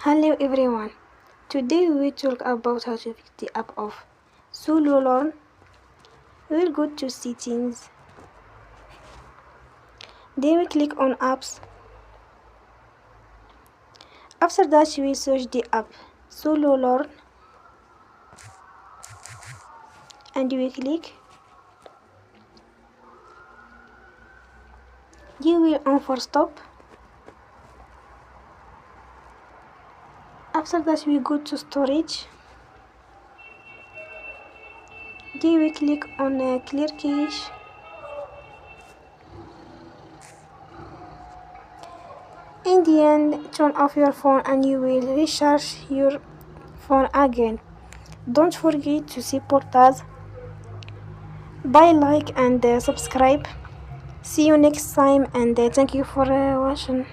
Hello everyone. Today we will talk about how to fix the app of Sololearn. We will go to settings. Then we click on apps. After that we search the app Sololearn and we click. You will on for stop. After that we go to storage. Then we click on clear cache. In the end, turn off your phone and you will recharge your phone again. Don't forget to support us by like and subscribe. See you next time and thank you for watching.